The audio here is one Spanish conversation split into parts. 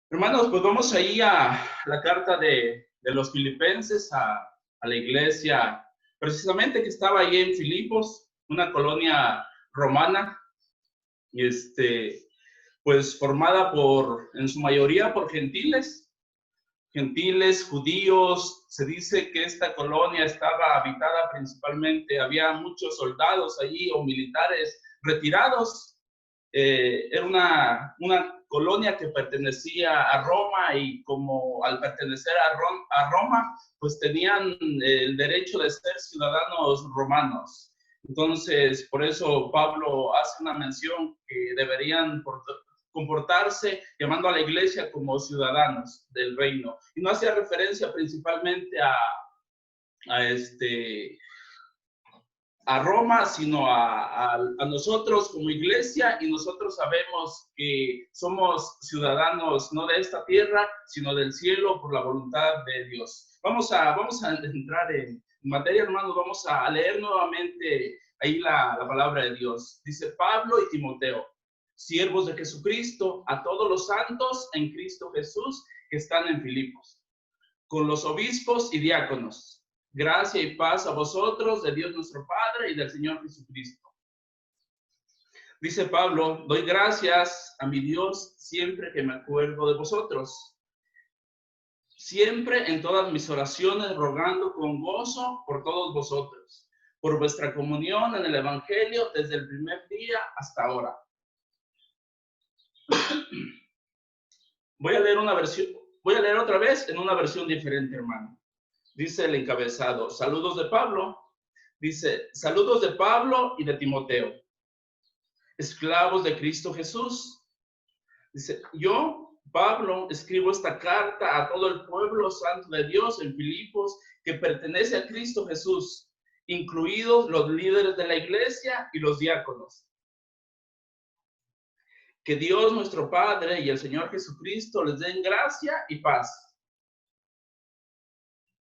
Hermanos, pues vamos ahí a la carta de los filipenses, a la iglesia, precisamente que estaba ahí en Filipos, una colonia romana, y pues formada en su mayoría por gentiles, judíos. Se dice que esta colonia estaba habitada principalmente, había muchos soldados allí o militares retirados. Era una colonia que pertenecía a Roma y como al pertenecer a Roma, pues tenían el derecho de ser ciudadanos romanos. Entonces, por eso Pablo hace una mención que deberían comportarse llamando a la iglesia como ciudadanos del reino. Y no hacía referencia principalmente a a Roma, sino a nosotros como iglesia, y nosotros sabemos que somos ciudadanos no de esta tierra, sino del cielo por la voluntad de Dios. Vamos a entrar en materia, hermanos. Vamos a leer nuevamente ahí la palabra de Dios. Dice: Pablo y Timoteo, siervos de Jesucristo, a todos los santos en Cristo Jesús que están en Filipos, con los obispos y diáconos. Gracia y paz a vosotros, de Dios nuestro Padre y del Señor Jesucristo. Dice Pablo: doy gracias a mi Dios siempre que me acuerdo de vosotros, siempre en todas mis oraciones rogando con gozo por todos vosotros, por vuestra comunión en el Evangelio desde el primer día hasta ahora. Voy a leer otra vez en una versión diferente, hermano. Dice el encabezado: saludos de Pablo. Dice: saludos de Pablo y de Timoteo, esclavos de Cristo Jesús. Dice: yo, Pablo, escribo esta carta a todo el pueblo santo de Dios en Filipos que pertenece a Cristo Jesús, incluidos los líderes de la iglesia y los diáconos. Que Dios nuestro Padre y el Señor Jesucristo les den gracia y paz.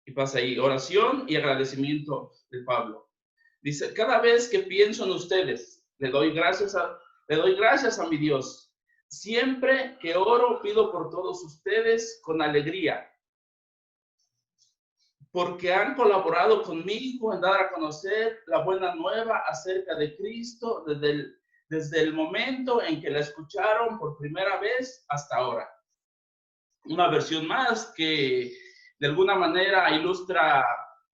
Y pasa ahí, oración y agradecimiento de Pablo. Dice: cada vez que pienso en ustedes, le doy gracias a mi Dios. Siempre que oro, pido por todos ustedes con alegría, porque han colaborado conmigo en dar a conocer la buena nueva acerca de Cristo desde el momento en que la escucharon por primera vez hasta ahora. Una versión más que de alguna manera ilustra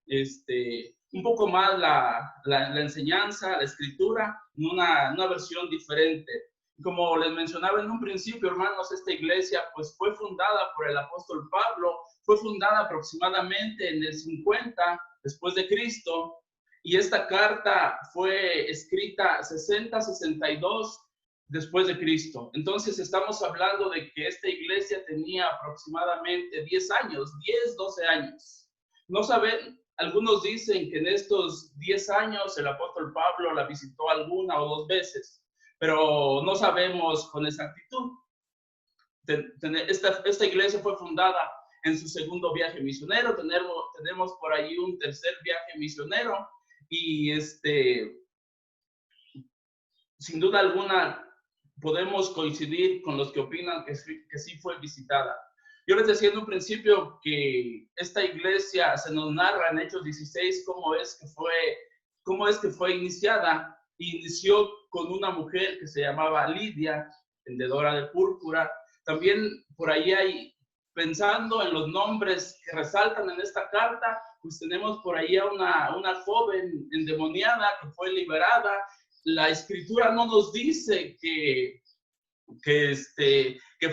un poco más la enseñanza, la escritura, en una versión diferente. Como les mencionaba en un principio, hermanos, esta iglesia pues fue fundada por el apóstol Pablo, fue fundada aproximadamente en el 50 después de Cristo, y esta carta fue escrita 60-62 después de Cristo. Entonces estamos hablando de que esta iglesia tenía aproximadamente 10 años, 10, 12 años. No saben, algunos dicen que en estos 10 años el apóstol Pablo la visitó alguna o dos veces, pero no sabemos con exactitud. Esta iglesia fue fundada en su segundo viaje misionero. Tenemos por ahí un tercer viaje misionero, y sin duda alguna podemos coincidir con los que opinan que sí fue visitada. Yo les decía en un principio que esta iglesia se nos narra en Hechos 16 cómo es que fue iniciada. Inició con una mujer que se llamaba Lidia, vendedora de púrpura. También por ahí hay, pensando en los nombres que resaltan en esta carta, pues tenemos por ahí a una joven endemoniada que fue liberada. La escritura no nos dice que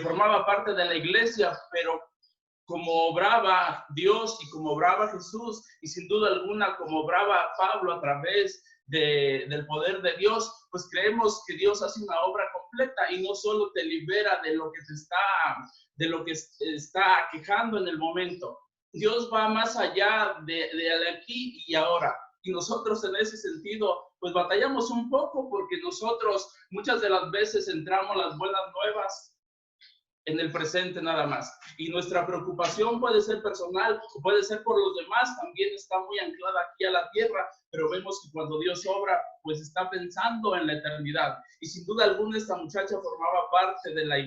formaba parte de la iglesia, pero como obraba Dios y como obraba Jesús, y sin duda alguna como obraba Pablo a través del poder de Dios, pues creemos que Dios hace una obra completa y no solo te libera de lo que está aquejando en el momento. Dios va más allá de aquí y ahora. Y nosotros en ese sentido, pues batallamos un poco, porque nosotros muchas de las veces entramos las buenas nuevas en el presente nada más. Y nuestra preocupación puede ser personal o puede ser por los demás, también está muy anclada aquí a la tierra, pero vemos que cuando Dios obra, pues está pensando en la eternidad. Y sin duda alguna esta muchacha formaba parte de la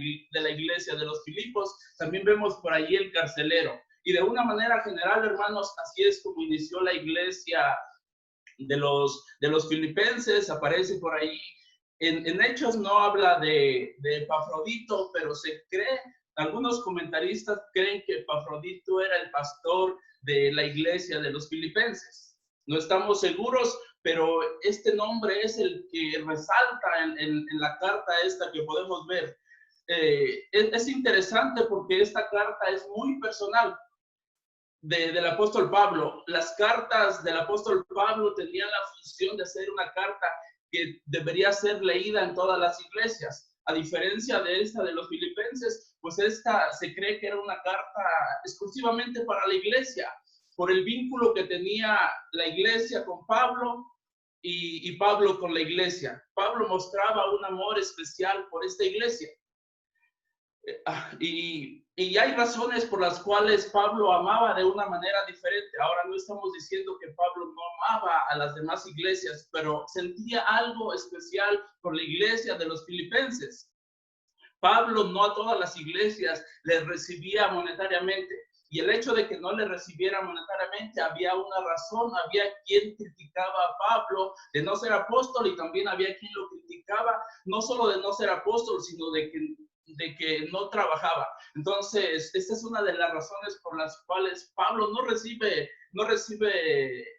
iglesia de los Filipos. También vemos por ahí el carcelero. Y de una manera general, hermanos, así es como inició la iglesia de los filipenses. Aparece por ahí. En Hechos no habla de Epafrodito, pero se cree, algunos comentaristas creen que Epafrodito era el pastor de la iglesia de los filipenses. No estamos seguros, pero este nombre es el que resalta en la carta esta que podemos ver. Es interesante porque esta carta es muy personal del apóstol Pablo. Las cartas del apóstol Pablo tenían la función de ser una carta que debería ser leída en todas las iglesias. A diferencia de esta de los filipenses, pues esta se cree que era una carta exclusivamente para la iglesia, por el vínculo que tenía la iglesia con Pablo y Pablo con la iglesia. Pablo mostraba un amor especial por esta iglesia. Y hay razones por las cuales Pablo amaba de una manera diferente. Ahora no estamos diciendo que Pablo no amaba a las demás iglesias, pero sentía algo especial por la iglesia de los filipenses. Pablo no a todas las iglesias les recibía monetariamente. Y el hecho de que no le recibiera monetariamente, había una razón, había quien criticaba a Pablo de no ser apóstol y también había quien lo criticaba, no solo de no ser apóstol, sino de que no trabajaba. Entonces, esta es una de las razones por las cuales Pablo no recibe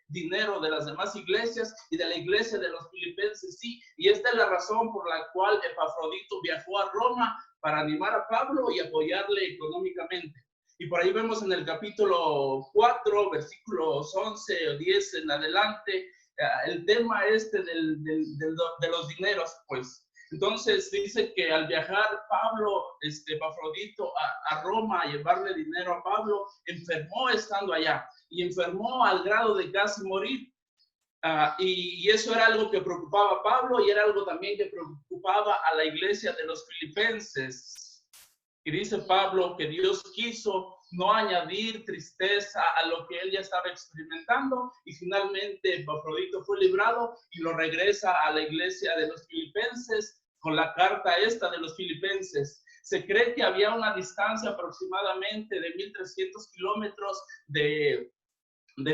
dinero de las demás iglesias, y de la iglesia de los filipenses sí. Y esta es la razón por la cual Epafrodito viajó a Roma para animar a Pablo y apoyarle económicamente. Y por ahí vemos en el capítulo 4, versículos 11 o 10 en adelante, el tema de los dineros, pues. Entonces dice que al viajar Pablo, Epafrodito, a Roma a llevarle dinero a Pablo, enfermó estando allá, y enfermó al grado de casi morir. Y eso era algo que preocupaba a Pablo, y era algo también que preocupaba a la iglesia de los filipenses. Y dice Pablo que Dios quiso no añadir tristeza a lo que él ya estaba experimentando, y finalmente Epafrodito fue librado y lo regresa a la iglesia de los filipenses con la carta esta de los filipenses. Se cree que había una distancia aproximadamente de 1,300 kilómetros de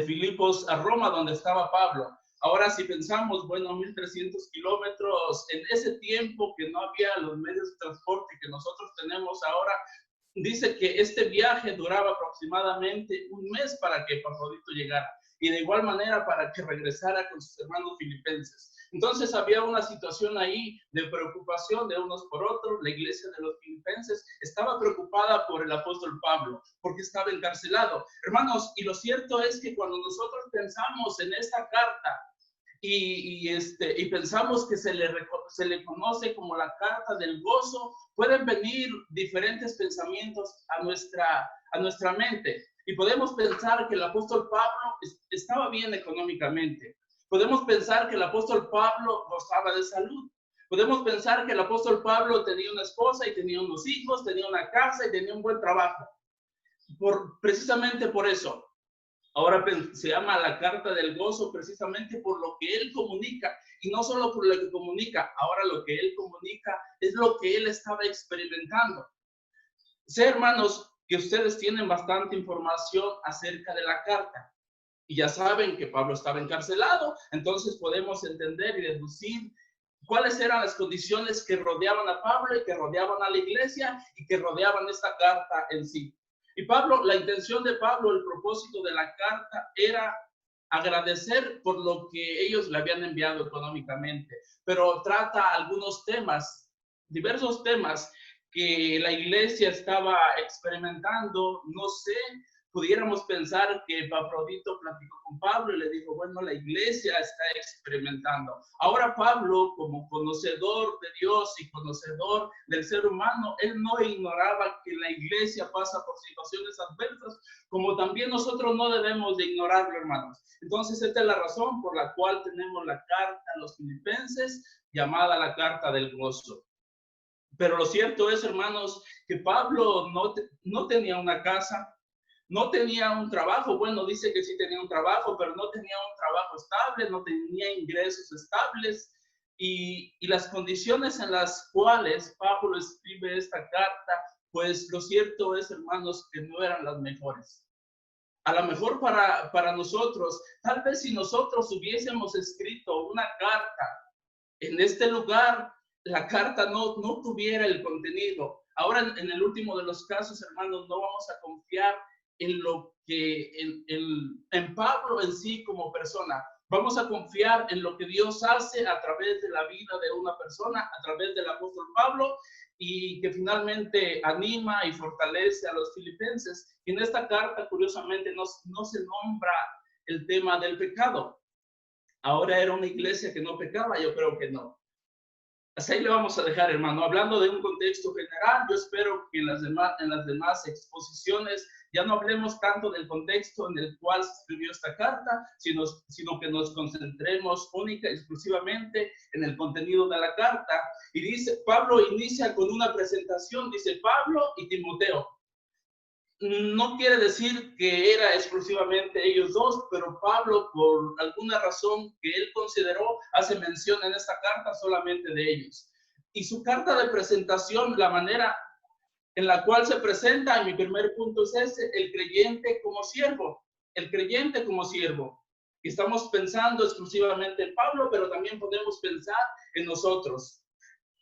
Filipos a Roma, donde estaba Pablo. Ahora, si pensamos, bueno, 1,300 kilómetros, en ese tiempo que no había los medios de transporte que nosotros tenemos ahora, dice que este viaje duraba aproximadamente un mes para que Epafrodito llegara, y de igual manera para que regresara con sus hermanos filipenses. Entonces había una situación ahí de preocupación de unos por otros. La iglesia de los filipenses estaba preocupada por el apóstol Pablo, porque estaba encarcelado. Hermanos, y lo cierto es que cuando nosotros pensamos en esta carta y pensamos que se le conoce como la carta del gozo, pueden venir diferentes pensamientos a nuestra mente. Y podemos pensar que el apóstol Pablo estaba bien económicamente. Podemos pensar que el apóstol Pablo gozaba de salud. Podemos pensar que el apóstol Pablo tenía una esposa y tenía unos hijos, tenía una casa y tenía un buen trabajo. Precisamente por eso. Ahora se llama la carta del gozo, precisamente por lo que él comunica, y no solo por lo que comunica. Ahora lo que él comunica es lo que él estaba experimentando. Sé, hermanos, que ustedes tienen bastante información acerca de la carta, y ya saben que Pablo estaba encarcelado. Entonces podemos entender y deducir cuáles eran las condiciones que rodeaban a Pablo y que rodeaban a la iglesia y que rodeaban esta carta en sí. Y Pablo, la intención de Pablo, el propósito de la carta era agradecer por lo que ellos le habían enviado económicamente, pero trata algunos temas, diversos temas que la iglesia estaba experimentando. No sé, pudiéramos pensar que Epafrodito platicó con Pablo y le dijo, bueno, la iglesia está experimentando. Ahora Pablo, como conocedor de Dios y conocedor del ser humano, él no ignoraba que la iglesia pasa por situaciones adversas, como también nosotros no debemos de ignorarlo, hermanos. Entonces, esta es la razón por la cual tenemos la carta a los filipenses, llamada la carta del gozo. Pero lo cierto es, hermanos, que Pablo no tenía una casa, no tenía un trabajo. Bueno, dice que sí tenía un trabajo, pero no tenía un trabajo estable, no tenía ingresos estables. Y las condiciones en las cuales Pablo escribe esta carta, pues lo cierto es, hermanos, que no eran las mejores. A lo mejor para nosotros, tal vez si nosotros hubiésemos escrito una carta en este lugar, la carta no tuviera el contenido. Ahora, en el último de los casos, hermanos, no vamos a confiar en lo que, en Pablo en sí como persona. Vamos a confiar en lo que Dios hace a través de la vida de una persona, a través del apóstol Pablo, y que finalmente anima y fortalece a los filipenses. Y en esta carta, curiosamente, no se nombra el tema del pecado. Ahora era una iglesia que no pecaba, yo creo que no. Hasta ahí le vamos a dejar, hermano. Hablando de un contexto general, yo espero que en las demás exposiciones ya no hablemos tanto del contexto en el cual se escribió esta carta, sino que nos concentremos única y exclusivamente en el contenido de la carta. Y dice, Pablo inicia con una presentación, dice Pablo y Timoteo. No quiere decir que era exclusivamente ellos dos, pero Pablo, por alguna razón que él consideró, hace mención en esta carta solamente de ellos. Y su carta de presentación, la manera en la cual se presenta, en mi primer punto es ese, el creyente como siervo. El creyente como siervo. Estamos pensando exclusivamente en Pablo, pero también podemos pensar en nosotros.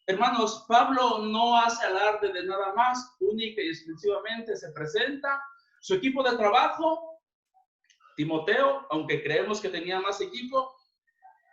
Hermanos, Pablo no hace alarde de nada más, única y exclusivamente se presenta su equipo de trabajo, Timoteo, aunque creemos que tenía más equipo,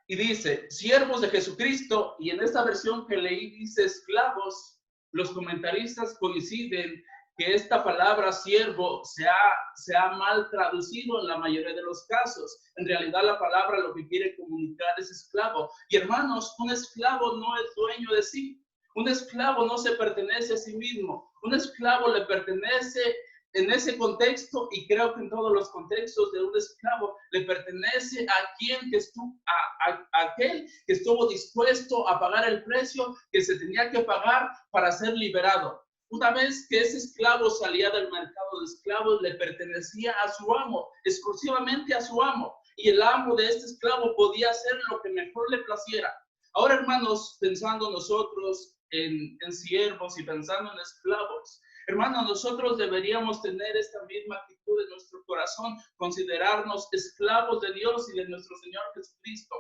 y dice, siervos de Jesucristo, y en esta versión que leí dice esclavos. Los comentaristas coinciden que esta palabra siervo se ha mal traducido en la mayoría de los casos. En realidad la palabra lo que quiere comunicar es esclavo. Y hermanos, un esclavo no es dueño de sí. Un esclavo no se pertenece a sí mismo. Un esclavo le pertenece en ese contexto, y creo que en todos los contextos de un esclavo, le pertenece a quien que estuvo, a aquel que estuvo dispuesto a pagar el precio que se tenía que pagar para ser liberado. Una vez que ese esclavo salía del mercado de esclavos, le pertenecía a su amo, exclusivamente a su amo, y el amo de este esclavo podía hacer lo que mejor le placiera. Ahora, hermanos, pensando nosotros en siervos y pensando en esclavos, hermanos, nosotros deberíamos tener esta misma actitud en nuestro corazón, considerarnos esclavos de Dios y de nuestro Señor Jesucristo.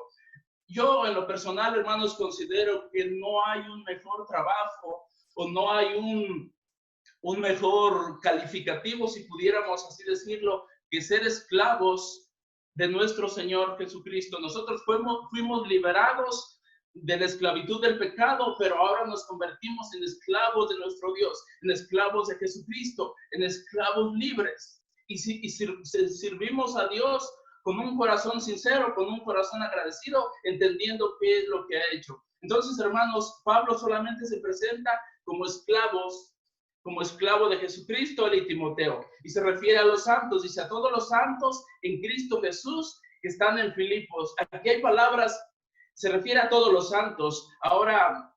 Yo, en lo personal, hermanos, considero que no hay un mejor trabajo o no hay un mejor calificativo, si pudiéramos así decirlo, que ser esclavos de nuestro Señor Jesucristo. Nosotros fuimos liberados de la esclavitud del pecado, pero ahora nos convertimos en esclavos de nuestro Dios, en esclavos de Jesucristo, en esclavos libres. Y servimos a Dios con un corazón sincero, con un corazón agradecido, entendiendo qué es lo que ha hecho. Entonces, hermanos, Pablo solamente se presenta como esclavo de Jesucristo, él y Timoteo. Y se refiere a los santos, dice a todos los santos en Cristo Jesús que están en Filipos. Aquí hay palabras, se refiere a todos los santos. Ahora,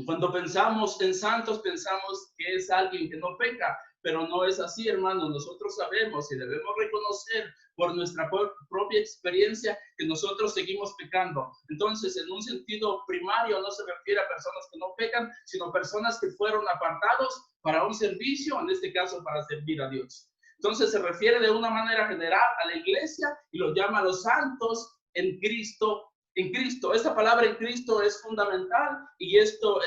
cuando pensamos en santos, pensamos que es alguien que no peca, pero no es así, hermanos. Nosotros sabemos y debemos reconocer por nuestra propia experiencia que nosotros seguimos pecando. Entonces, en un sentido primario, no se refiere a personas que no pecan, sino personas que fueron apartados para un servicio, en este caso para servir a Dios. Entonces, se refiere de una manera general a la iglesia y los llama a los santos en Cristo. En Cristo, esta palabra en Cristo es fundamental, y esta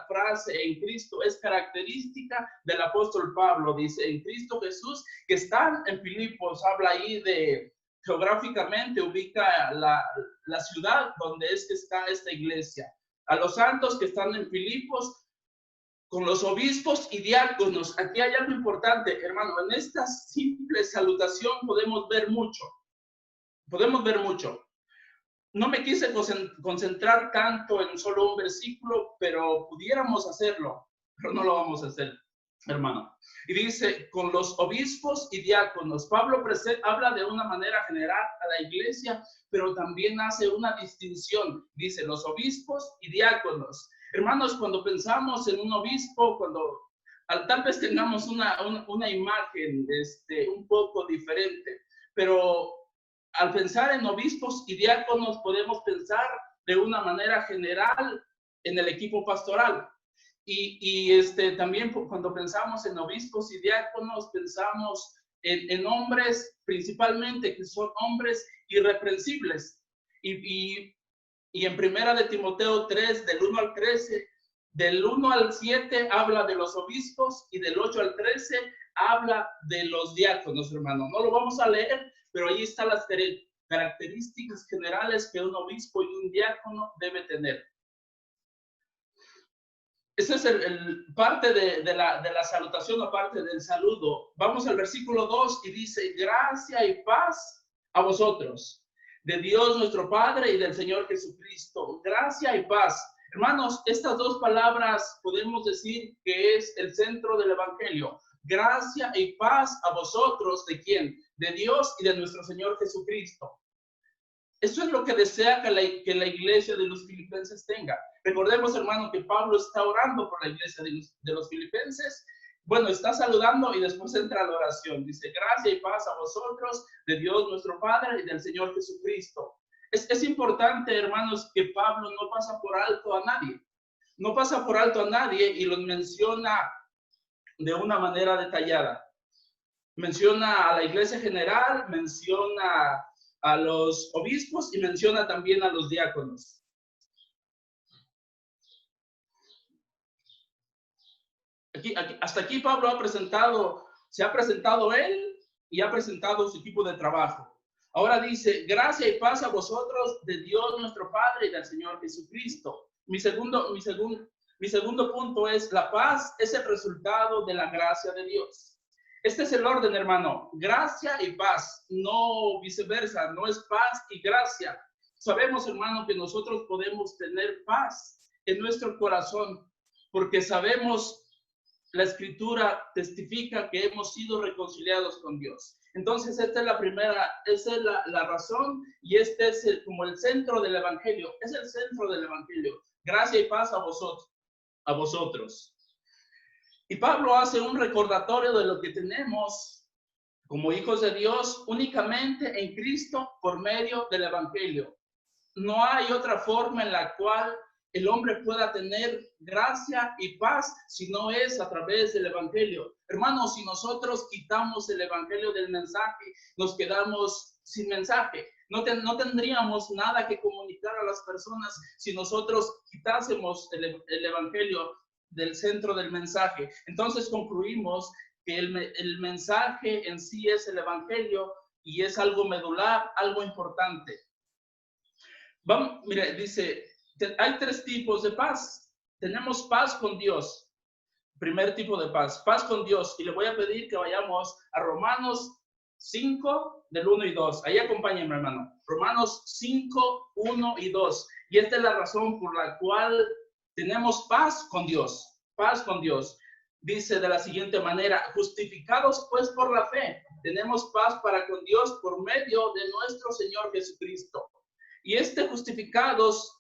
frase en Cristo es característica del apóstol Pablo. Dice en Cristo Jesús, que están en Filipos. Habla ahí de, geográficamente ubica la ciudad donde es que está esta iglesia. A los santos que están en Filipos, con los obispos y diáconos. Aquí hay algo importante, hermano. En esta simple salutación podemos ver mucho. Podemos ver mucho. No me quise concentrar tanto en solo un versículo, pero pudiéramos hacerlo, pero no lo vamos a hacer, hermano. Y dice, con los obispos y diáconos. Pablo habla de una manera general a la iglesia, pero también hace una distinción. Dice, los obispos y diáconos. Hermanos, cuando pensamos en un obispo, tal vez tengamos una imagen un poco diferente, pero al pensar en obispos y diáconos podemos pensar de una manera general en el equipo pastoral. También cuando pensamos en obispos y diáconos, pensamos en hombres principalmente que son hombres irreprensibles. Y en Primera de Timoteo 3, del 1 al 13, del 1 al 7 habla de los obispos y del 8 al 13 habla de los diáconos, hermano. No lo vamos a leer, pero ahí están las características generales que un obispo y un diácono debe tener. Esa es parte de la salutación o parte del saludo. Vamos al versículo 2 y dice, gracia y paz a vosotros, de Dios nuestro Padre y del Señor Jesucristo. Gracia y paz. Hermanos, estas dos palabras podemos decir que es el centro del Evangelio. Gracia y paz a vosotros, ¿de quién? De Dios y de nuestro Señor Jesucristo. Eso es lo que desea que la iglesia de los filipenses tenga. Recordemos, hermano, que Pablo está orando por la iglesia de los filipenses. Bueno, está saludando y después entra la oración. Dice, gracia y paz a vosotros, de Dios nuestro Padre y del Señor Jesucristo. Es importante, hermanos, que Pablo no pasa por alto a nadie. No pasa por alto a nadie y los menciona de una manera detallada. Menciona a la iglesia general, menciona a los obispos y menciona también a los diáconos. Hasta aquí Pablo se ha presentado él y ha presentado su equipo de trabajo. Ahora dice, gracia y paz a vosotros de Dios nuestro Padre y del Señor Jesucristo. Mi segundo punto es, la paz es el resultado de la gracia de Dios. Este es el orden, hermano. Gracia y paz, no viceversa, no es paz y gracia. Sabemos, hermano, que nosotros podemos tener paz en nuestro corazón porque sabemos, la Escritura testifica que hemos sido reconciliados con Dios. Entonces, esta es la razón y este es como el centro del Evangelio. Es el centro del Evangelio. Gracia y paz a vosotros. Y Pablo hace un recordatorio de lo que tenemos como hijos de Dios únicamente en Cristo por medio del Evangelio. No hay otra forma en la cual el hombre pueda tener gracia y paz si no es a través del Evangelio. Hermanos, si nosotros quitamos el Evangelio del mensaje, nos quedamos sin mensaje. No tendríamos nada que comunicar a las personas si nosotros quitásemos el Evangelio del centro del mensaje. Entonces concluimos que el mensaje en sí es el Evangelio y es algo medular, algo importante. Mire, dice, hay tres tipos de paz. Tenemos paz con Dios. Primer tipo de paz con Dios. Y le voy a pedir que vayamos a Romanos 5, del 1 y 2. Ahí acompáñenme, hermano. Romanos 5, 1 y 2. Y esta es la razón por la cual tenemos paz con Dios. Paz con Dios. Dice de la siguiente manera, justificados pues por la fe, tenemos paz para con Dios por medio de nuestro Señor Jesucristo. Y justificados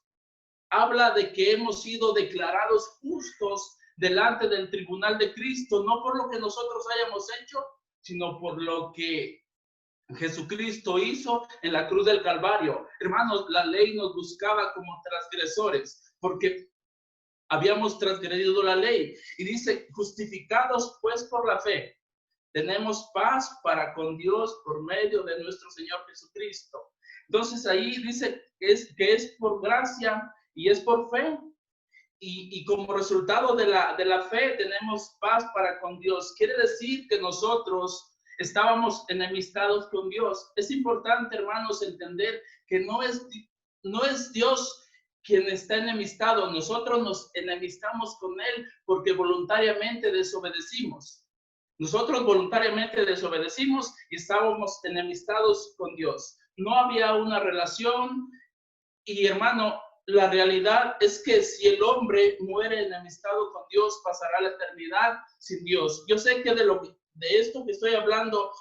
habla de que hemos sido declarados justos delante del tribunal de Cristo, no por lo que nosotros hayamos hecho, sino por lo que Jesucristo hizo en la cruz del Calvario. Hermanos, la ley nos buscaba como transgresores, porque habíamos transgredido la ley. Y dice, justificados pues por la fe, tenemos paz para con Dios por medio de nuestro Señor Jesucristo. Entonces ahí dice que es por gracia y es por fe. Y como resultado de la fe tenemos paz para con Dios. Quiere decir que nosotros estábamos enemistados con Dios. Es importante, hermanos, entender que no es Dios quien está enemistado. Nosotros nos enemistamos con Él porque voluntariamente desobedecimos. Nosotros voluntariamente desobedecimos y estábamos enemistados con Dios. No había una relación y, hermano, la realidad es que si el hombre muere enemistado con Dios, pasará la eternidad sin Dios. Yo sé que de esto que estoy hablando,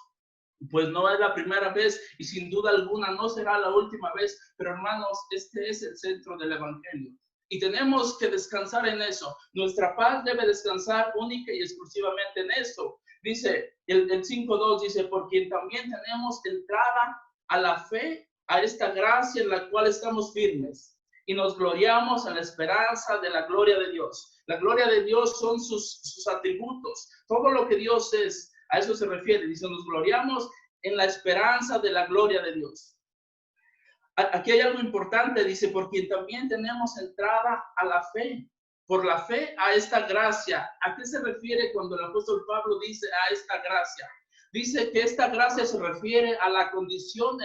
pues no es la primera vez y sin duda alguna no será la última vez, pero hermanos, este es el centro del Evangelio. Y tenemos que descansar en eso. Nuestra paz debe descansar única y exclusivamente en eso. Dice el 5:2, dice, por quien también tenemos entrada a la fe, a esta gracia en la cual estamos firmes. Y nos gloriamos en la esperanza de la gloria de Dios. La gloria de Dios son sus atributos. Todo lo que Dios es, a eso se refiere. Dice, nos gloriamos en la esperanza de la gloria de Dios. Aquí hay algo importante, dice, por quien también tenemos entrada a la fe, por la fe a esta gracia. ¿A qué se refiere cuando el apóstol Pablo dice a esta gracia? Dice que esta gracia se refiere a la condición,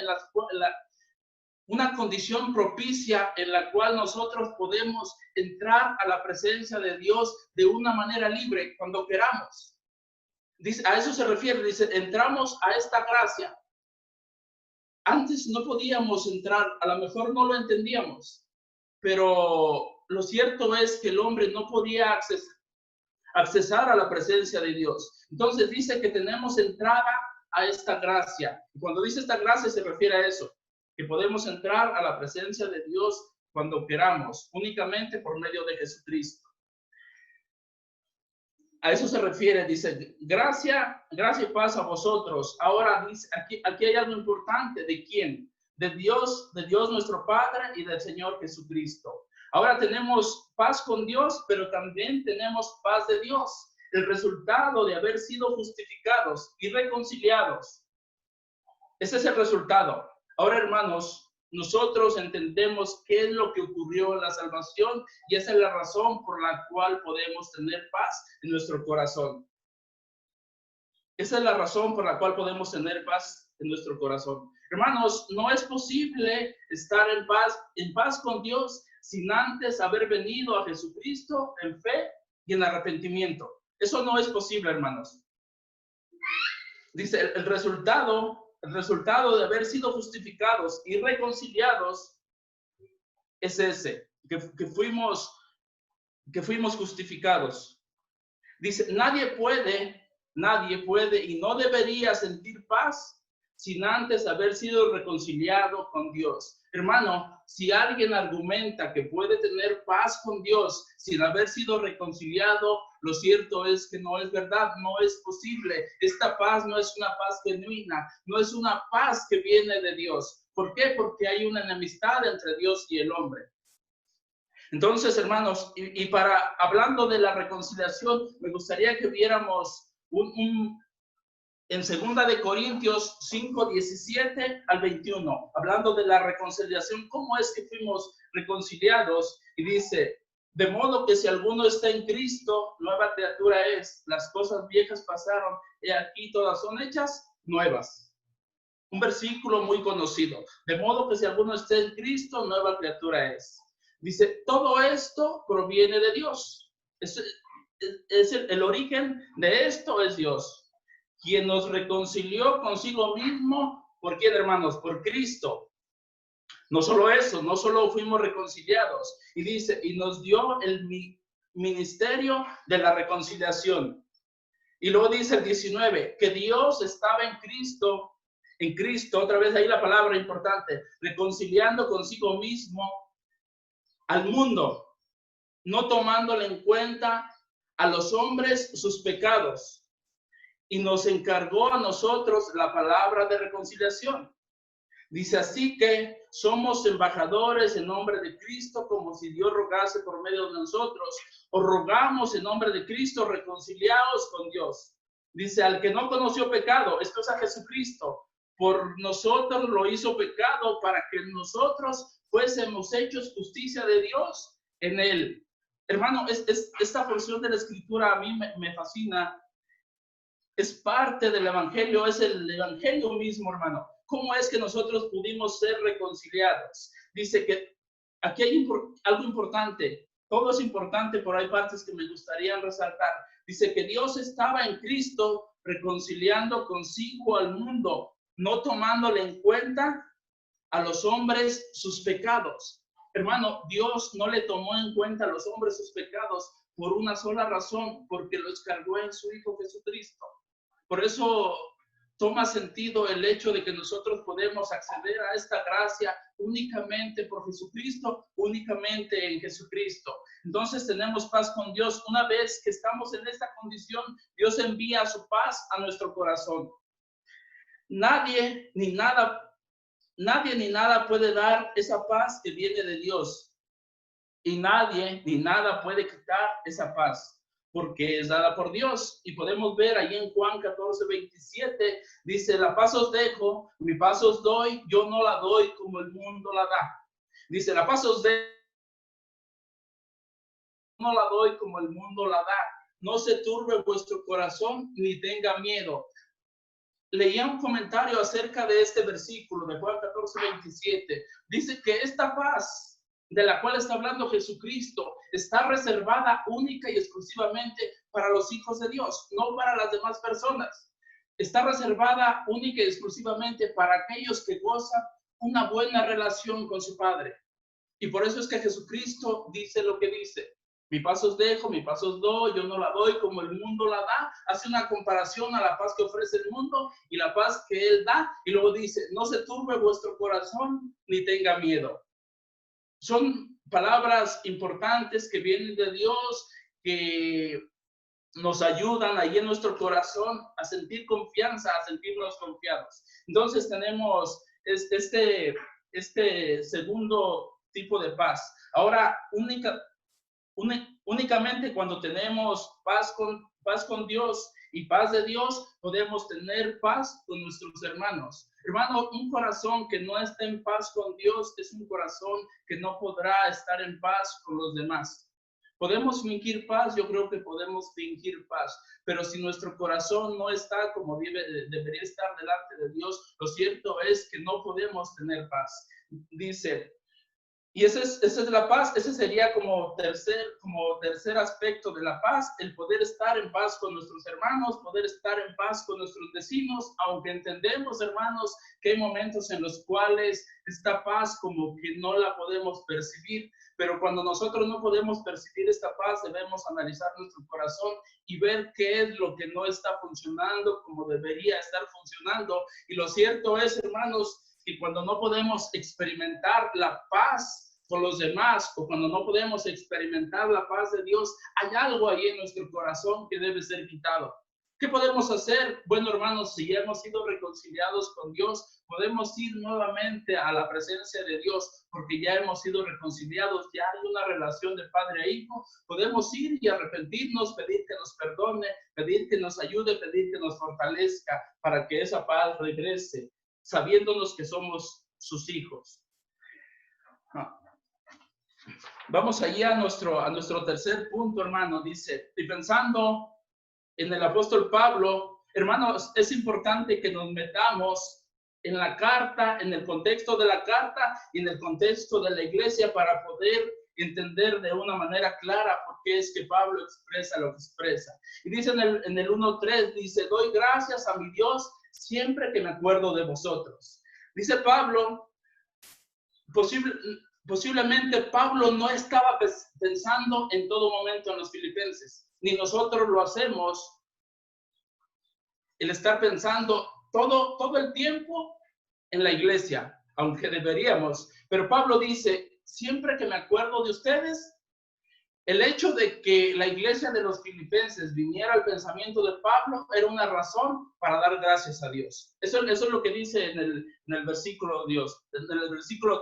una condición propicia en la cual nosotros podemos entrar a la presencia de Dios de una manera libre cuando queramos. Dice, a eso se refiere, dice, entramos a esta gracia. Antes no podíamos entrar, a lo mejor no lo entendíamos, pero lo cierto es que el hombre no podía accesar a la presencia de Dios. Entonces dice que tenemos entrada a esta gracia. Y cuando dice esta gracia se refiere a eso, que podemos entrar a la presencia de Dios cuando queramos, únicamente por medio de Jesucristo. A eso se refiere, dice, gracia y paz a vosotros. Ahora dice, aquí hay algo importante. ¿De quién? De Dios nuestro Padre y del Señor Jesucristo. Ahora tenemos paz con Dios, pero también tenemos paz de Dios. El resultado de haber sido justificados y reconciliados. Ese es el resultado. Ahora, hermanos, nosotros entendemos qué es lo que ocurrió en la salvación y esa es la razón por la cual podemos tener paz en nuestro corazón. Esa es la razón por la cual podemos tener paz en nuestro corazón. Hermanos, no es posible estar en paz con Dios sin antes haber venido a Jesucristo en fe y en arrepentimiento. Eso no es posible, hermanos. Dice, el resultado de haber sido justificados y reconciliados es ese, que fuimos justificados. Dice, nadie puede y no debería sentir paz sin antes haber sido reconciliado con Dios. Hermano, si alguien argumenta que puede tener paz con Dios sin haber sido reconciliado, lo cierto es que no es verdad, no es posible. Esta paz no es una paz genuina, no es una paz que viene de Dios. ¿Por qué? Porque hay una enemistad entre Dios y el hombre. Entonces, hermanos, hablando de la reconciliación, me gustaría que viéramos en 2 de Corintios 5, 17 al 21, hablando de la reconciliación, cómo es que fuimos reconciliados, y dice, de modo que si alguno está en Cristo, nueva criatura es, las cosas viejas pasaron, y aquí todas son hechas nuevas. Un versículo muy conocido, de modo que si alguno está en Cristo, nueva criatura es. Dice, todo esto proviene de Dios. El origen de esto es Dios, quien nos reconcilió consigo mismo. ¿Por quién, hermanos? Por Cristo. No solo eso, no solo fuimos reconciliados. Y dice, y nos dio el ministerio de la reconciliación. Y luego dice el 19, que Dios estaba en Cristo, otra vez ahí la palabra importante, reconciliando consigo mismo al mundo, no tomándole en cuenta a los hombres sus pecados, y nos encargó a nosotros la palabra de reconciliación. Dice, así que somos embajadores en nombre de Cristo, como si Dios rogase por medio de nosotros. Os rogamos en nombre de Cristo, reconciliaos con Dios. Dice, al que no conoció pecado, esto es a Jesucristo, por nosotros lo hizo pecado para que nosotros fuésemos hechos justicia de Dios en él. Hermano, esta porción de la Escritura a mí me fascina. Es parte del Evangelio, es el Evangelio mismo, hermano. ¿Cómo es que nosotros pudimos ser reconciliados? Dice que aquí hay algo importante. Todo es importante, pero hay partes que me gustaría resaltar. Dice que Dios estaba en Cristo reconciliando consigo al mundo, no tomándole en cuenta a los hombres sus pecados. Hermano, Dios no le tomó en cuenta a los hombres sus pecados por una sola razón, porque los cargó en su Hijo Jesucristo. Por eso toma sentido el hecho de que nosotros podemos acceder a esta gracia únicamente por Jesucristo, únicamente en Jesucristo. Entonces tenemos paz con Dios. Una vez que estamos en esta condición, Dios envía su paz a nuestro corazón. Nadie ni nada puede dar esa paz que viene de Dios. Y nadie ni nada puede quitar esa paz, porque es dada por Dios. Y podemos ver ahí en Juan 14:27, dice, la paz os dejo, mi paz os doy, yo no la doy como el mundo la da. Dice, la paz os dejo, no la doy como el mundo la da. No se turbe vuestro corazón, ni tenga miedo. Leía un comentario acerca de este versículo de Juan 14:27. Dice que esta paz de la cual está hablando Jesucristo está reservada única y exclusivamente para los hijos de Dios, no para las demás personas. Está reservada única y exclusivamente para aquellos que gozan una buena relación con su Padre. Y por eso es que Jesucristo dice lo que dice. Mi paz os dejo, mi paz os doy, yo no la doy como el mundo la da. Hace una comparación a la paz que ofrece el mundo y la paz que Él da. Y luego dice, no se turbe vuestro corazón ni tenga miedo. Son palabras importantes que vienen de Dios, que nos ayudan ahí en nuestro corazón a sentir confianza, a sentirnos confiados. Entonces tenemos este segundo tipo de paz. Ahora, únicamente cuando tenemos paz con Dios y paz de Dios, podemos tener paz con nuestros hermanos. Hermano, un corazón que no está en paz con Dios es un corazón que no podrá estar en paz con los demás. ¿Podemos fingir paz? Yo creo que podemos fingir paz, pero si nuestro corazón no está como debería estar delante de Dios, lo cierto es que no podemos tener paz. Dice, y esa es la paz. Ese sería como tercer aspecto de la paz, el poder estar en paz con nuestros hermanos, poder estar en paz con nuestros vecinos, aunque entendemos, hermanos, que hay momentos en los cuales esta paz como que no la podemos percibir, pero cuando nosotros no podemos percibir esta paz, debemos analizar nuestro corazón y ver qué es lo que no está funcionando como debería estar funcionando. Y lo cierto es, hermanos, que cuando no podemos experimentar la paz con los demás, o cuando no podemos experimentar la paz de Dios, hay algo ahí en nuestro corazón que debe ser quitado. ¿Qué podemos hacer? Bueno, hermanos, si ya hemos sido reconciliados con Dios, podemos ir nuevamente a la presencia de Dios, porque ya hemos sido reconciliados, ya hay una relación de padre a hijo. Podemos ir y arrepentirnos, pedir que nos perdone, pedir que nos ayude, pedir que nos fortalezca para que esa paz regrese, sabiéndonos que somos sus hijos. Vamos allí a nuestro tercer punto, hermano. Dice, y pensando en el apóstol Pablo, hermanos, es importante que nos metamos en la carta, en el contexto de la carta y en el contexto de la iglesia para poder entender de una manera clara por qué es que Pablo expresa lo que expresa. Y dice en el 1:3, dice, doy gracias a mi Dios siempre que me acuerdo de vosotros. Dice Pablo, posiblemente Pablo no estaba pensando en todo momento en los filipenses, ni nosotros lo hacemos, el estar pensando todo el tiempo en la iglesia, aunque deberíamos. Pero Pablo dice, siempre que me acuerdo de ustedes, el hecho de que la iglesia de los filipenses viniera al pensamiento de Pablo era una razón para dar gracias a Dios. Eso es lo que dice en el versículo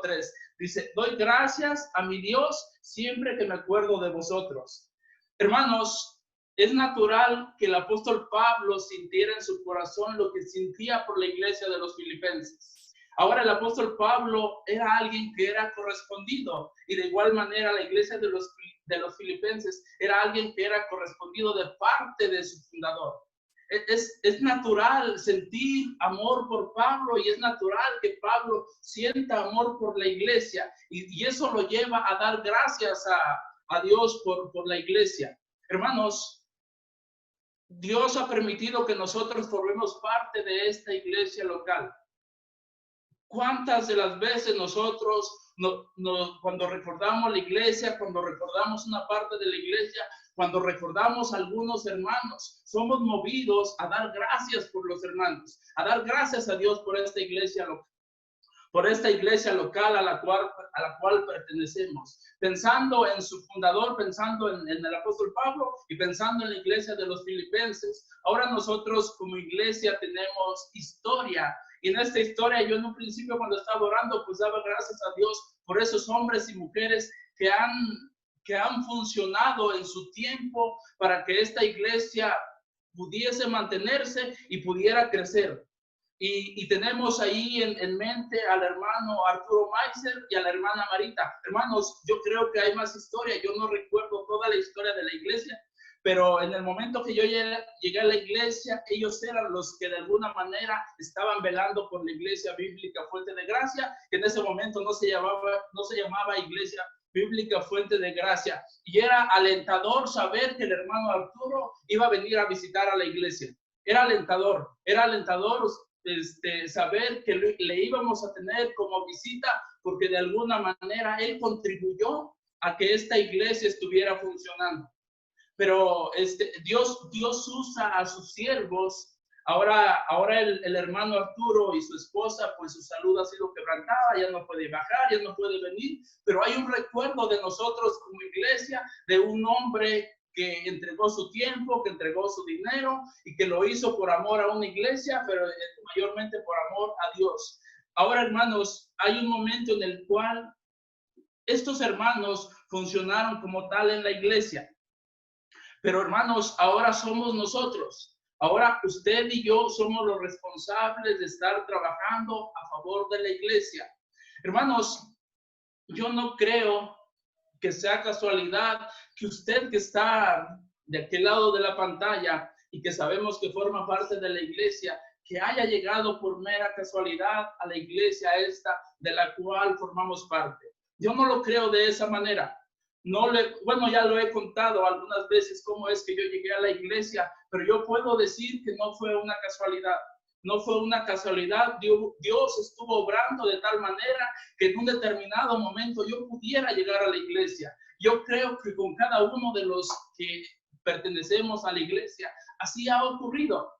3. Dice, doy gracias a mi Dios siempre que me acuerdo de vosotros. Hermanos, es natural que el apóstol Pablo sintiera en su corazón lo que sentía por la iglesia de los filipenses. Ahora el apóstol Pablo era alguien que era correspondido, y de igual manera la iglesia de los filipenses era alguien que era correspondido de parte de su fundador. Es natural sentir amor por Pablo, y es natural que Pablo sienta amor por la iglesia, y eso lo lleva a dar gracias a Dios por la iglesia. Hermanos, Dios ha permitido que nosotros formemos parte de esta iglesia local. ¿Cuántas de las veces nosotros, cuando recordamos la iglesia, cuando recordamos una parte de la iglesia, cuando recordamos a algunos hermanos, somos movidos a dar gracias por los hermanos, a dar gracias a Dios por esta iglesia local. Por esta iglesia local a la cual pertenecemos, pensando en su fundador, pensando en el apóstol Pablo y pensando en la iglesia de los filipenses. Ahora nosotros como iglesia tenemos historia, y en esta historia yo en un principio cuando estaba orando pues daba gracias a Dios por esos hombres y mujeres que han funcionado en su tiempo para que esta iglesia pudiese mantenerse y pudiera crecer. Y tenemos ahí en mente al hermano Arturo Meiser y a la hermana Marita. Hermanos, yo creo que hay más historia. Yo no recuerdo toda la historia de la iglesia, pero en el momento que yo llegué a la iglesia, ellos eran los que de alguna manera estaban velando por la iglesia bíblica Fuente de Gracia, que en ese momento no se llamaba Iglesia Bíblica Fuente de Gracia. Y era alentador saber que el hermano Arturo iba a venir a visitar a la iglesia. Era alentador saber que le íbamos a tener como visita, porque de alguna manera él contribuyó a que esta iglesia estuviera funcionando. Pero Dios usa a sus siervos. Ahora el hermano Arturo y su esposa, pues su salud ha sido quebrantada, ya no puede bajar, ya no puede venir, pero hay un recuerdo de nosotros como iglesia, de un hombre que entregó su tiempo, que entregó su dinero y que lo hizo por amor a una iglesia, pero mayormente por amor a Dios. Ahora, hermanos, hay un momento en el cual estos hermanos funcionaron como tal en la iglesia. Pero, hermanos, ahora somos nosotros. Ahora usted y yo somos los responsables de estar trabajando a favor de la iglesia. Hermanos, yo no creo que sea casualidad que usted que está de aquel lado de la pantalla y que sabemos que forma parte de la iglesia, que haya llegado por mera casualidad a la iglesia esta de la cual formamos parte. Yo no lo creo de esa manera. Bueno, ya lo he contado algunas veces cómo es que yo llegué a la iglesia, pero yo puedo decir que no fue una casualidad. No fue una casualidad, Dios estuvo obrando de tal manera que en un determinado momento yo pudiera llegar a la iglesia. Yo creo que con cada uno de los que pertenecemos a la iglesia, así ha ocurrido.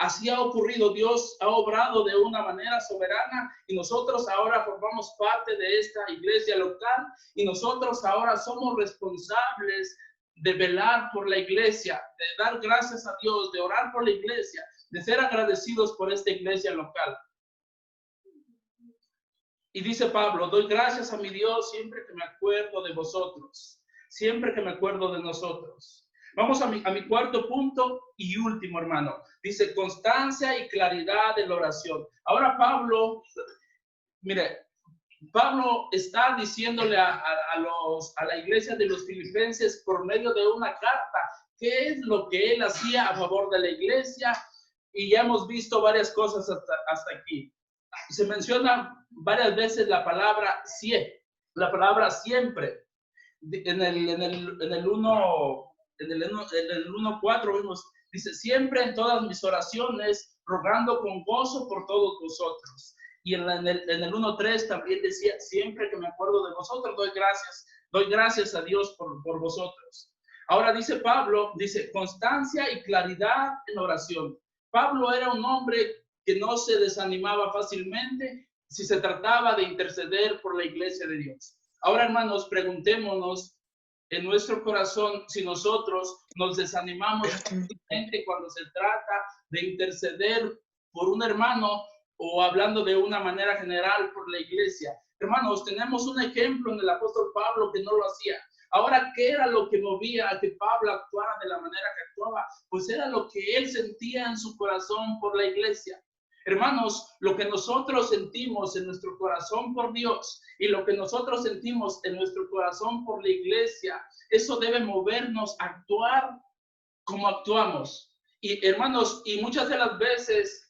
Así ha ocurrido, Dios ha obrado de una manera soberana y nosotros ahora formamos parte de esta iglesia local y nosotros ahora somos responsables de velar por la iglesia, de dar gracias a Dios, de orar por la iglesia, de ser agradecidos por esta iglesia local. Y dice Pablo, doy gracias a mi Dios siempre que me acuerdo de vosotros, siempre que me acuerdo de nosotros. Vamos a mi cuarto punto y último, hermano. Dice constancia y claridad en la oración. Ahora Pablo, mire, Pablo está diciéndole a la iglesia de los filipenses por medio de una carta qué es lo que él hacía a favor de la iglesia, y ya hemos visto varias cosas hasta aquí. Se menciona varias veces la palabra siempre. En el 1:4 vimos, dice, siempre en todas mis oraciones, rogando con gozo por todos vosotros. Y en el 1:3 también decía, siempre que me acuerdo de vosotros, doy gracias a Dios por vosotros. Ahora dice Pablo, dice, constancia y claridad en oración. Pablo era un hombre que no se desanimaba fácilmente si se trataba de interceder por la iglesia de Dios. Ahora, hermanos, preguntémonos en nuestro corazón si nosotros nos desanimamos fácilmente cuando se trata de interceder por un hermano o hablando de una manera general por la iglesia. Hermanos, tenemos un ejemplo en el apóstol Pablo que no lo hacía. Ahora, ¿qué era lo que movía a que Pablo actuara de la manera que actuaba? Pues era lo que él sentía en su corazón por la iglesia. Hermanos, lo que nosotros sentimos en nuestro corazón por Dios y lo que nosotros sentimos en nuestro corazón por la iglesia, eso debe movernos a actuar como actuamos. Y hermanos, y muchas de las veces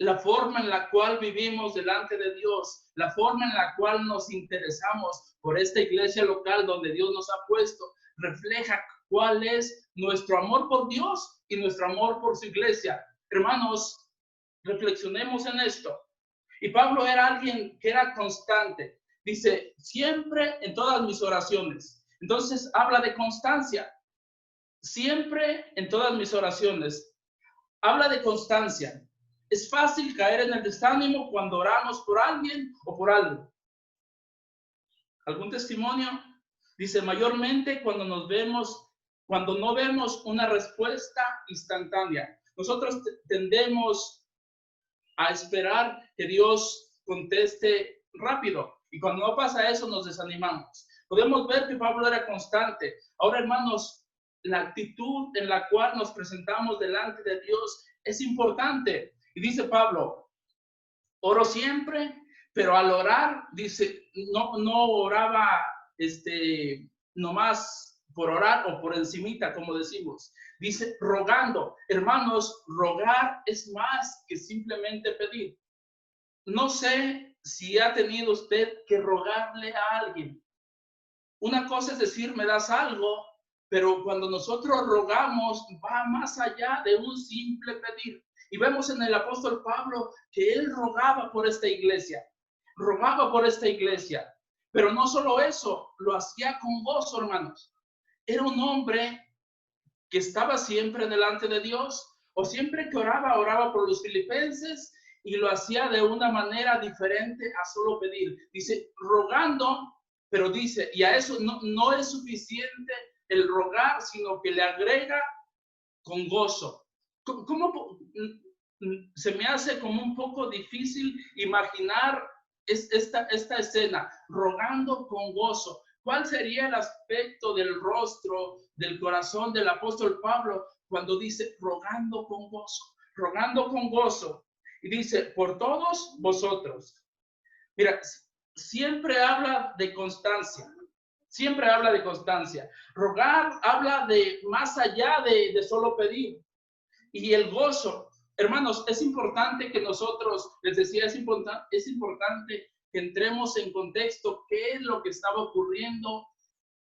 la forma en la cual vivimos delante de Dios, la forma en la cual nos interesamos por esta iglesia local donde Dios nos ha puesto, refleja cuál es nuestro amor por Dios y nuestro amor por su iglesia. Hermanos, reflexionemos en esto. Y Pablo era alguien que era constante. Dice, siempre en todas mis oraciones. Entonces habla de constancia. siempre en todas mis oraciones. Habla de constancia. Es fácil caer en el desánimo cuando oramos por alguien o por algo. ¿Algún testimonio? Dice, mayormente cuando no vemos una respuesta instantánea. Nosotros tendemos a esperar que Dios conteste rápido. Y cuando no pasa eso, nos desanimamos. Podemos ver que Pablo era constante. Ahora, hermanos, la actitud en la cual nos presentamos delante de Dios es importante. Y dice Pablo, oro siempre, pero al orar, dice, no oraba nomás por orar o por encimita, como decimos. Dice, rogando. Hermanos, rogar es más que simplemente pedir. No sé si ha tenido usted que rogarle a alguien. Una cosa es decir, me das algo, pero cuando nosotros rogamos, va más allá de un simple pedir. Y vemos en el apóstol Pablo que él rogaba por esta iglesia. Pero no solo eso, lo hacía con gozo, hermanos. Era un hombre que estaba siempre delante de Dios, o siempre que oraba por los filipenses, y lo hacía de una manera diferente a solo pedir. Dice, rogando, pero dice, y a eso no es suficiente el rogar, sino que le agrega con gozo. ¿Cómo se me hace como un poco difícil imaginar esta escena, rogando con gozo? ¿Cuál sería el aspecto del rostro, del corazón del apóstol Pablo cuando dice rogando con gozo? Rogando con gozo. Y dice, por todos vosotros. Mira, siempre habla de constancia. Siempre habla de constancia. Rogar habla de más allá de solo pedir. Y el gozo, hermanos, es importante que nosotros, les decía, es importante que entremos en contexto qué es lo que estaba ocurriendo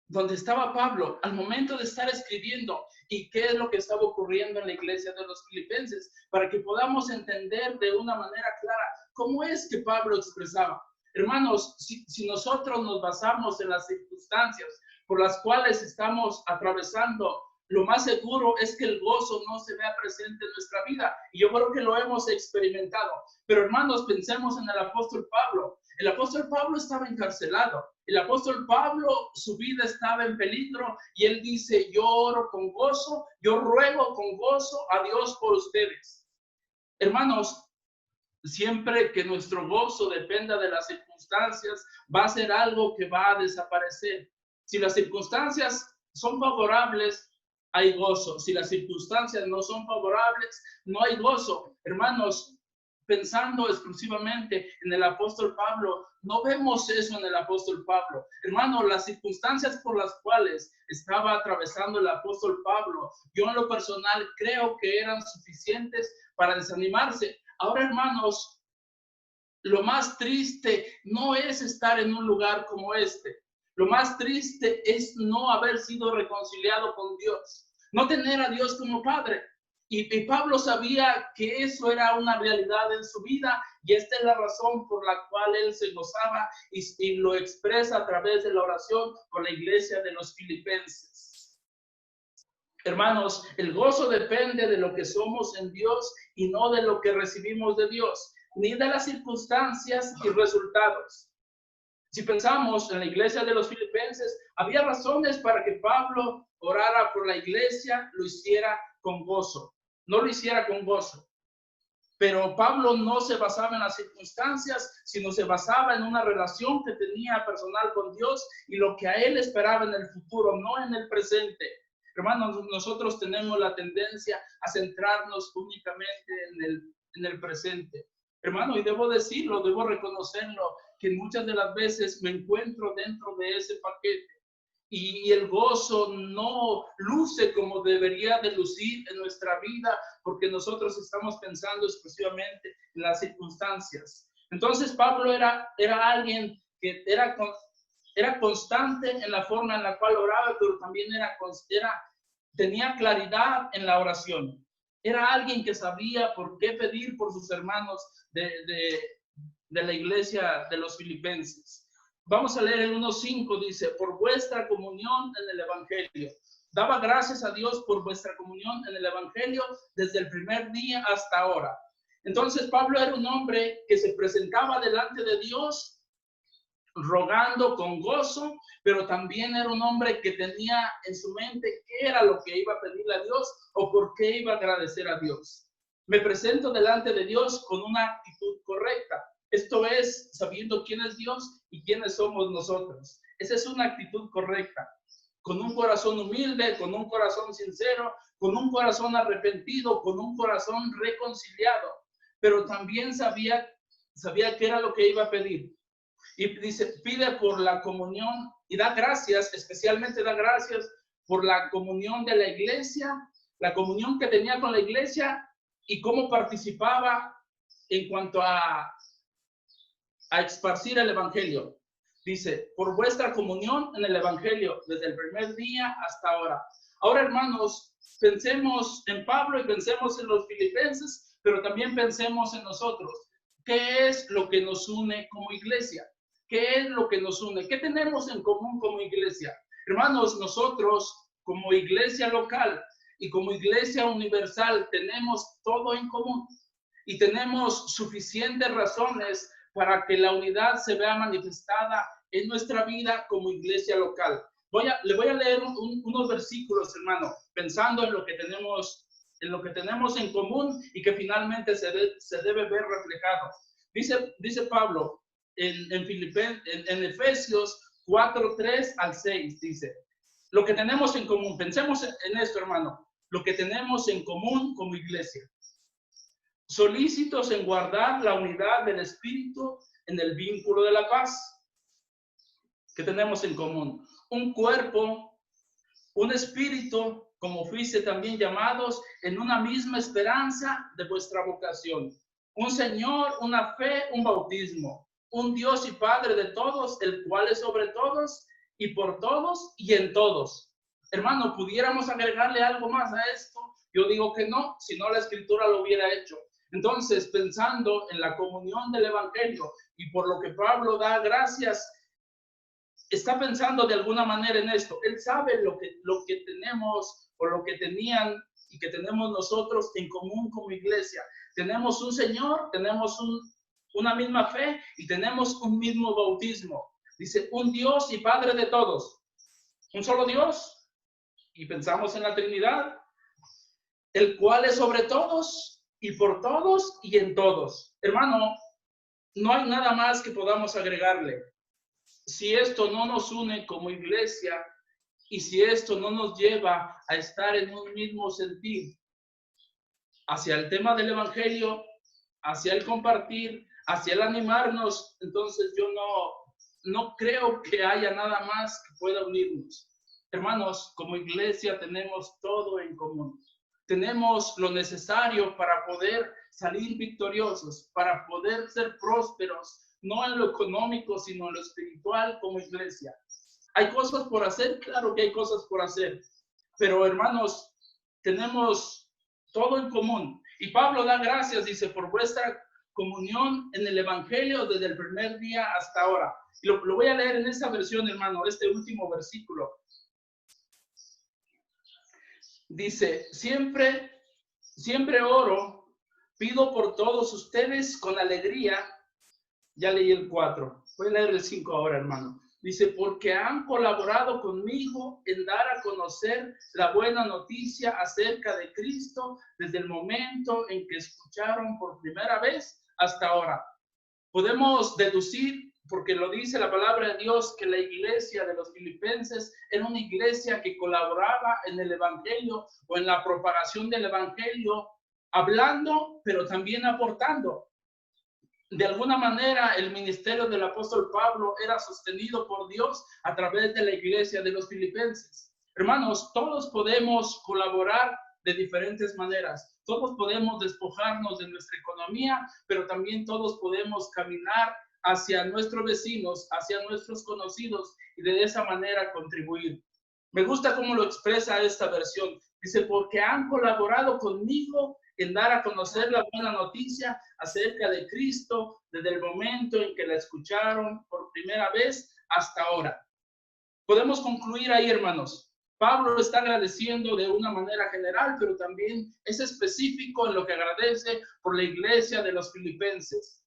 donde estaba Pablo al momento de estar escribiendo y qué es lo que estaba ocurriendo en la iglesia de los filipenses, para que podamos entender de una manera clara cómo es que Pablo expresaba. Hermanos, si nosotros nos basamos en las circunstancias por las cuales estamos atravesando, lo más seguro es que el gozo no se vea presente en nuestra vida. Y yo creo que lo hemos experimentado. Pero hermanos, pensemos en el apóstol Pablo. El apóstol Pablo estaba encarcelado. El apóstol Pablo, su vida estaba en peligro. Y él dice, yo oro con gozo, yo ruego con gozo a Dios por ustedes. Hermanos, siempre que nuestro gozo dependa de las circunstancias, va a ser algo que va a desaparecer. Si las circunstancias son favorables, hay gozo. Si las circunstancias no son favorables, no hay gozo. Hermanos, pensando exclusivamente en el apóstol Pablo, no vemos eso en el apóstol Pablo. Hermanos, las circunstancias por las cuales estaba atravesando el apóstol Pablo, yo en lo personal creo que eran suficientes para desanimarse. Ahora, hermanos, lo más triste no es estar en un lugar como este. Lo más triste es no haber sido reconciliado con Dios, no tener a Dios como Padre. Y Pablo sabía que eso era una realidad en su vida, y esta es la razón por la cual él se gozaba y lo expresa a través de la oración con la iglesia de los filipenses. Hermanos, el gozo depende de lo que somos en Dios y no de lo que recibimos de Dios, ni de las circunstancias y resultados. Si pensamos en la iglesia de los filipenses, había razones para que Pablo orara por la iglesia, lo hiciera con gozo. No lo hiciera con gozo. Pero Pablo no se basaba en las circunstancias, sino se basaba en una relación que tenía personal con Dios y lo que a él esperaba en el futuro, no en el presente. Hermanos, nosotros tenemos la tendencia a centrarnos únicamente en el presente. Hermano, y debo decirlo, debo reconocerlo, que muchas de las veces me encuentro dentro de ese paquete y el gozo no luce como debería de lucir en nuestra vida porque nosotros estamos pensando exclusivamente en las circunstancias. Entonces Pablo era alguien que era constante en la forma en la cual oraba, pero también tenía claridad en la oración. Era alguien que sabía por qué pedir por sus hermanos de la iglesia de los filipenses. Vamos a leer el 1:5, dice, por vuestra comunión en el evangelio. Daba gracias a Dios por vuestra comunión en el Evangelio desde el primer día hasta ahora. Entonces Pablo era un hombre que se presentaba delante de Dios rogando con gozo, pero también era un hombre que tenía en su mente qué era lo que iba a pedirle a Dios o por qué iba a agradecer a Dios. Me presento delante de Dios con una actitud correcta. Esto es sabiendo quién es Dios y quiénes somos nosotros. Esa es una actitud correcta. Con un corazón humilde, con un corazón sincero, con un corazón arrepentido, con un corazón reconciliado. Pero también sabía qué era lo que iba a pedir. Y dice, pide por la comunión y da gracias, especialmente da gracias por la comunión de la iglesia, la comunión que tenía con la iglesia y cómo participaba en cuanto a esparcir el evangelio. Dice, por vuestra comunión en el evangelio desde el primer día hasta ahora. Ahora, hermanos, pensemos en Pablo y pensemos en los filipenses, pero también pensemos en nosotros. ¿Qué es lo que nos une como iglesia? ¿Qué es lo que nos une? ¿Qué tenemos en común como iglesia? Hermanos, nosotros como iglesia local y como iglesia universal tenemos todo en común y tenemos suficientes razones para que la unidad se vea manifestada en nuestra vida como iglesia local. Le voy a leer unos versículos, hermano, pensando en lo que tenemos en común y que finalmente se debe ver reflejado. Dice Pablo en Efesios 4:3 al 6, dice, lo que tenemos en común, pensemos en esto, hermano, lo que tenemos en común como iglesia. Solícitos en guardar la unidad del Espíritu en el vínculo de la paz. ¿Qué tenemos en común? Un cuerpo, un espíritu, como fuiste también llamados, en una misma esperanza de vuestra vocación. Un Señor, una fe, un bautismo. Un Dios y Padre de todos, el cual es sobre todos y por todos y en todos. Hermano, ¿pudiéramos agregarle algo más a esto? Yo digo que no, si no la Escritura lo hubiera hecho. Entonces, pensando en la comunión del Evangelio y por lo que Pablo da gracias, está pensando de alguna manera en esto. Él sabe lo que tenemos o lo que tenían y que tenemos nosotros en común como iglesia. Tenemos un Señor, tenemos una misma fe y tenemos un mismo bautismo. Dice, un Dios y Padre de todos. Un solo Dios. Y pensamos en la Trinidad, el cual es sobre todos y por todos y en todos. Hermano, no hay nada más que podamos agregarle. Si esto no nos une como iglesia y si esto no nos lleva a estar en un mismo sentir hacia el tema del evangelio, hacia el compartir, hacia el animarnos, entonces yo no creo que haya nada más que pueda unirnos. Hermanos, como iglesia tenemos todo en común. Tenemos lo necesario para poder salir victoriosos, para poder ser prósperos, no en lo económico, sino en lo espiritual como iglesia. ¿Hay cosas por hacer? Claro que hay cosas por hacer. Pero hermanos, tenemos todo en común. Y Pablo da gracias, dice, por vuestra comunión en el Evangelio desde el primer día hasta ahora. Y lo voy a leer en esta versión, hermano, este último versículo. Dice, siempre oro, pido por todos ustedes con alegría. Ya leí el 4. Voy a leer el 5 ahora, hermano. Dice, porque han colaborado conmigo en dar a conocer la buena noticia acerca de Cristo desde el momento en que escucharon por primera vez hasta ahora. Podemos deducir, porque lo dice la palabra de Dios, que la iglesia de los filipenses era una iglesia que colaboraba en el evangelio o en la propagación del evangelio, hablando, pero también aportando. De alguna manera, el ministerio del apóstol Pablo era sostenido por Dios a través de la iglesia de los filipenses. Hermanos, todos podemos colaborar de diferentes maneras. Todos podemos despojarnos de nuestra economía, pero también todos podemos caminar hacia nuestros vecinos, hacia nuestros conocidos y de esa manera contribuir. Me gusta cómo lo expresa esta versión. Dice, porque han colaborado conmigo en dar a conocer la buena noticia acerca de Cristo desde el momento en que la escucharon por primera vez hasta ahora. Podemos concluir ahí, hermanos. Pablo está agradeciendo de una manera general, pero también es específico en lo que agradece por la iglesia de los filipenses.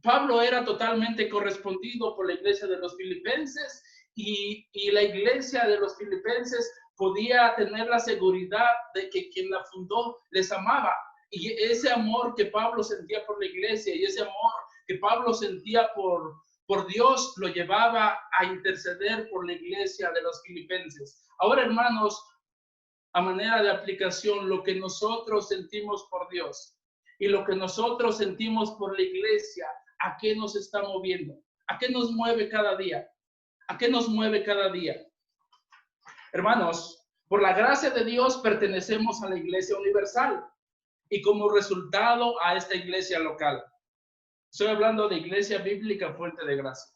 Pablo era totalmente correspondido por la iglesia de los filipenses y la iglesia de los filipenses podía tener la seguridad de que quien la fundó les amaba. Y ese amor que Pablo sentía por la iglesia y ese amor que Pablo sentía por Dios lo llevaba a interceder por la iglesia de los filipenses. Ahora, hermanos, a manera de aplicación, lo que nosotros sentimos por Dios y lo que nosotros sentimos por la iglesia, ¿a qué nos está moviendo? ¿A qué nos mueve cada día? ¿A qué nos mueve cada día? Hermanos, por la gracia de Dios pertenecemos a la Iglesia Universal y como resultado a esta iglesia local. Estoy hablando de Iglesia Bíblica Fuente de Gracia,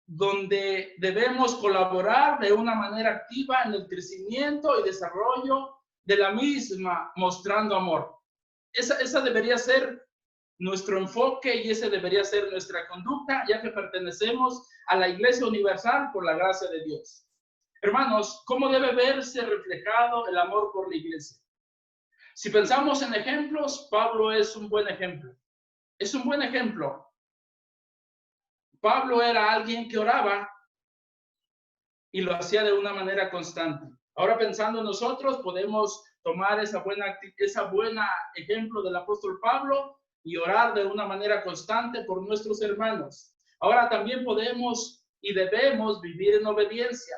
donde debemos colaborar de una manera activa en el crecimiento y desarrollo de la misma, mostrando amor. Esa debería ser nuestro enfoque y ese debería ser nuestra conducta, ya que pertenecemos a la Iglesia Universal por la gracia de Dios. Hermanos, ¿cómo debe verse reflejado el amor por la iglesia? Si pensamos en ejemplos, Pablo es un buen ejemplo. Es un buen ejemplo. Pablo era alguien que oraba y lo hacía de una manera constante. Ahora pensando en nosotros, podemos tomar esa buena ejemplo del apóstol Pablo y orar de una manera constante por nuestros hermanos. Ahora también podemos y debemos vivir en obediencia.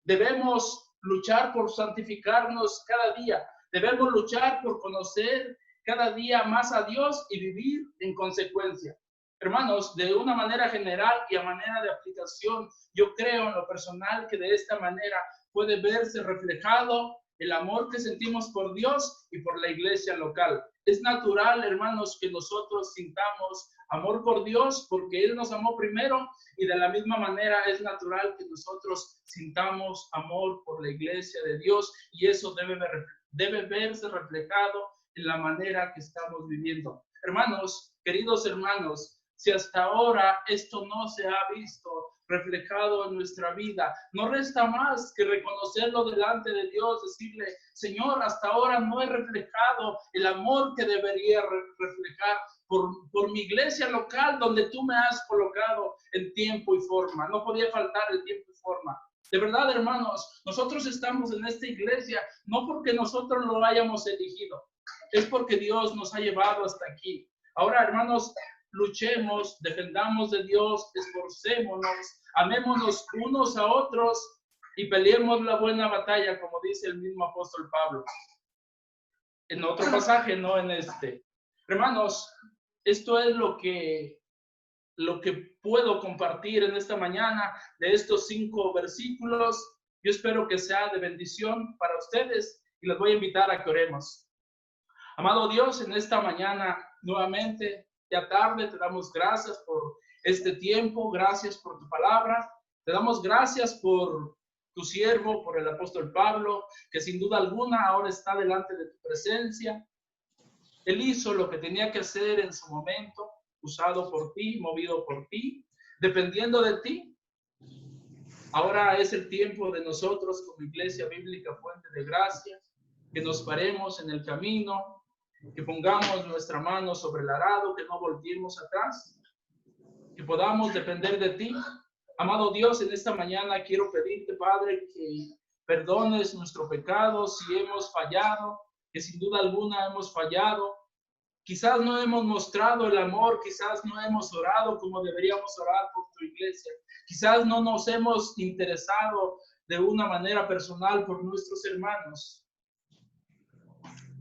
Debemos luchar por santificarnos cada día. Debemos luchar por conocer cada día más a Dios y vivir en consecuencia. Hermanos, de una manera general y a manera de aplicación, yo creo en lo personal que de esta manera puede verse reflejado el amor que sentimos por Dios y por la iglesia local. Es natural, hermanos, que nosotros sintamos amor por Dios porque Él nos amó primero y de la misma manera es natural que nosotros sintamos amor por la iglesia de Dios y eso debe verse reflejado en la manera que estamos viviendo. Hermanos, queridos hermanos, si hasta ahora esto no se ha visto reflejado en nuestra vida, no resta más que reconocerlo delante de Dios, decirle, Señor, hasta ahora no he reflejado el amor que debería reflejar por mi iglesia local donde tú me has colocado en tiempo y forma. No podía faltar el tiempo y forma. De verdad, hermanos, nosotros estamos en esta iglesia no porque nosotros lo hayamos elegido, es porque Dios nos ha llevado hasta aquí. Ahora, hermanos, luchemos, defendamos de Dios, esforcémonos, amémonos unos a otros y peleemos la buena batalla, como dice el mismo apóstol Pablo. En otro pasaje, no en este. Hermanos, esto es lo que puedo compartir en esta mañana de estos 5 versículos. Yo espero que sea de bendición para ustedes y les voy a invitar a que oremos. Amado Dios, en esta mañana nuevamente, ya tarde, te damos gracias por este tiempo, gracias por tu palabra, te damos gracias por tu siervo, por el apóstol Pablo, que sin duda alguna ahora está delante de tu presencia. Él hizo lo que tenía que hacer en su momento, usado por ti, movido por ti, dependiendo de ti. Ahora es el tiempo de nosotros como Iglesia Bíblica Fuente de Gracia, que nos paremos en el camino, que pongamos nuestra mano sobre el arado, que no volteemos atrás, que podamos depender de ti. Amado Dios, en esta mañana quiero pedirte, Padre, que perdones nuestro pecado si hemos fallado, que sin duda alguna hemos fallado. Quizás no hemos mostrado el amor, quizás no hemos orado como deberíamos orar por tu iglesia. Quizás no nos hemos interesado de una manera personal por nuestros hermanos.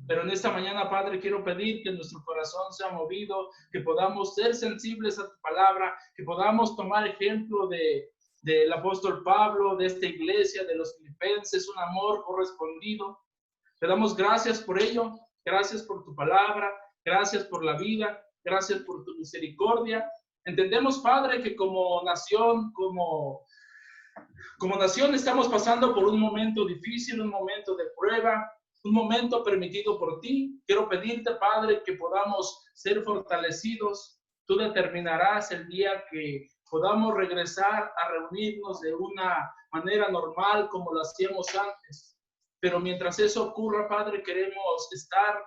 Pero en esta mañana, Padre, quiero pedir que nuestro corazón sea movido, que podamos ser sensibles a tu palabra, que podamos tomar ejemplo del apóstol Pablo, de esta iglesia, de los filipenses, un amor correspondido. Te damos gracias por ello, gracias por tu palabra, gracias por la vida, gracias por tu misericordia. Entendemos, Padre, que como nación, como nación estamos pasando por un momento difícil, un momento de prueba, un momento permitido por ti. Quiero pedirte, Padre, que podamos ser fortalecidos. Tú determinarás el día que podamos regresar a reunirnos de una manera normal como lo hacíamos antes. Pero mientras eso ocurra, Padre, queremos estar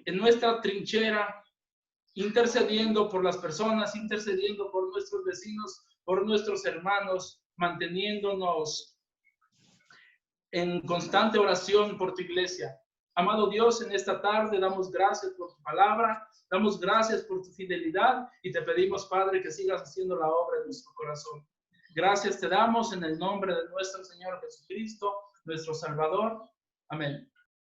en nuestra trinchera, intercediendo por las personas, intercediendo por nuestros vecinos, por nuestros hermanos, manteniéndonos en constante oración por tu iglesia. Amado Dios, en esta tarde damos gracias por tu palabra, damos gracias por tu fidelidad y te pedimos, Padre, que sigas haciendo la obra en nuestro corazón. Gracias te damos en el nombre de nuestro Señor Jesucristo, nuestro Salvador. Amén.